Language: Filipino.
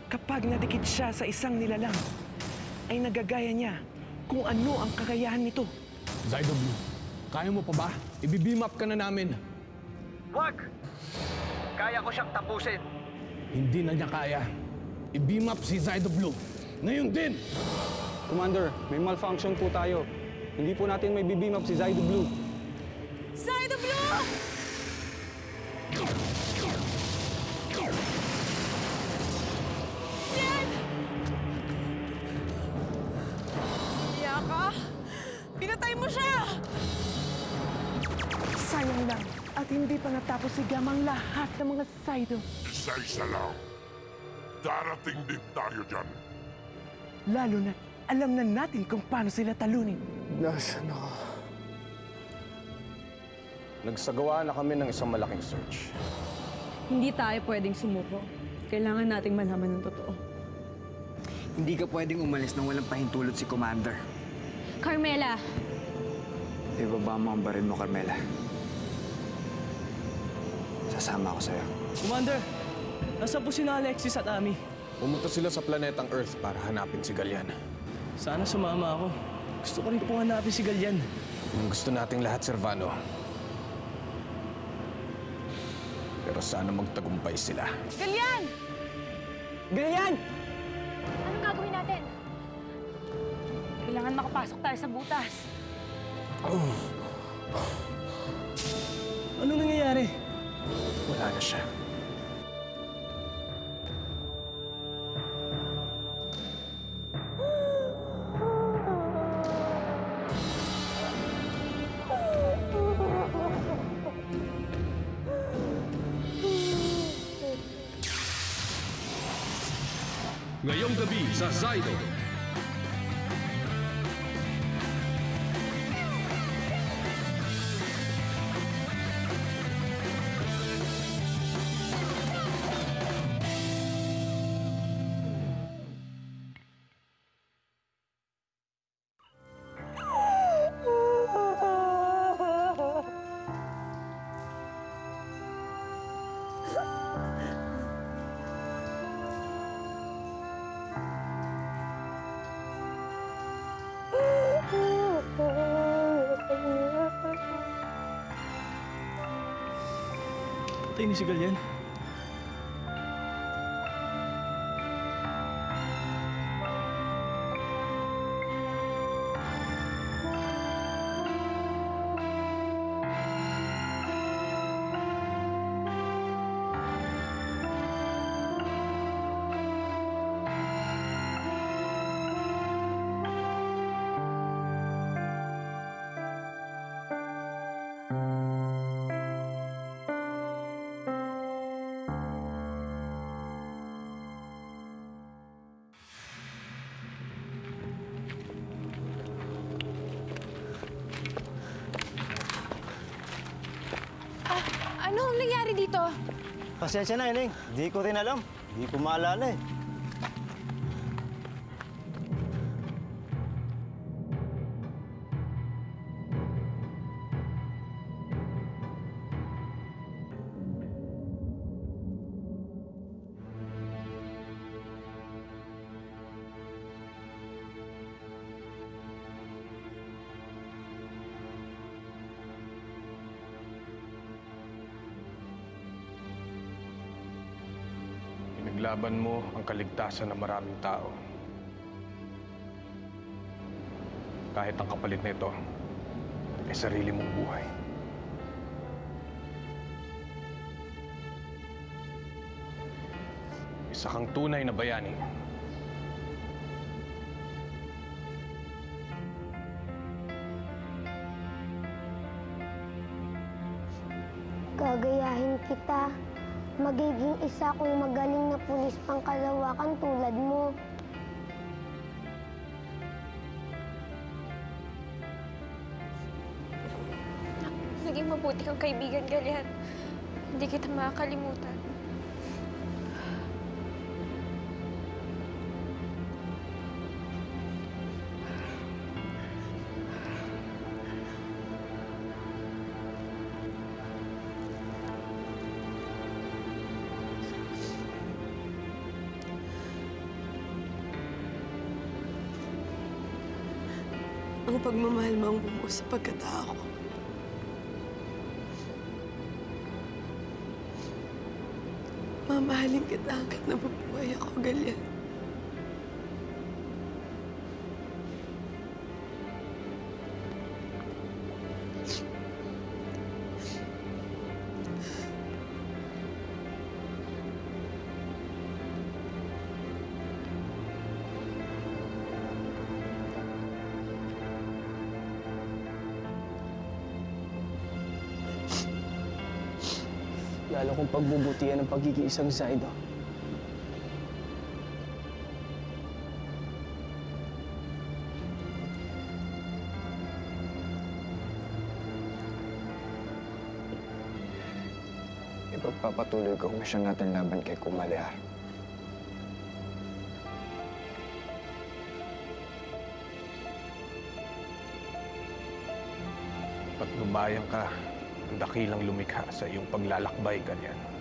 Kapag nadikit siya sa isang nilalang, ay nagagaya niya kung ano ang kakayahan nito. Zydo Blue, kaya mo pa ba? I-beam up ka na namin. Wag! Kaya ko siyang tapusin. Hindi na niya kaya. I-beam up si Zydo Blue. Ngayon din! Commander, may malfunction po tayo. Hindi po natin may beam up si Zydo Blue. Zydo Blue! Yan! Iya ka? Pinatay mo siya! Sayang lang at hindi pa natapos si Gamang lahat ng mga Zydo. Isa-isa lang. Darating din tayo dyan. Lalo na alam na natin kung paano sila talunin. Nasaan ako? Nagsagawa na kami ng isang malaking search. Hindi tayo pwedeng sumuko. Kailangan nating malaman ng totoo. Hindi ka pwedeng umalis nang walang pahintulot si Commander. Carmela! Ibaba mo ang baril mo, Carmela. Sasama ako sa'yo. Commander, nasaan po si Alexis at Ami? Pumunta sila sa planetang Earth para hanapin si Galyan. Sana sumama ako. Gusto ko rin po hanapin si Galyan. Ang gusto nating lahat, Servano. Pero sana magtagumpay sila. Galyan! Galyan! Anong gagawin natin? Kailangan makapasok tayo sa butas. Anong nangyayari? Wala na siya. Ngayong gabi sa Zydo. Patay ni si Galyan. Anong nangyari dito? Pasensya na, Ining. Di ko rin alam. Di ko maalala eh. Pinaglaban mo ang kaligtasan ng maraming tao. Kahit ang kapalit nito ay sarili mong buhay. Isa kang tunay na bayani. Gagayahin kita. Magiging isa kong magaling na pulis pangkalawakan tulad mo. Naging mabuti kang kaibigan, Galyan. Hindi kita makakalimutan. ang pagmamahal mo ang bumuo sa pagkatao ko. Mamahalin kita hanggat nabubuhay ako, Galian. Lalo kong pagbubutihan ang pagkiki-isang Zaido. Ipagpapatuloy ko ang misyon natin laban kay Kumalear. Patnubayan ka ang dakilang lumikha sa iyong paglalakbay, ganyan.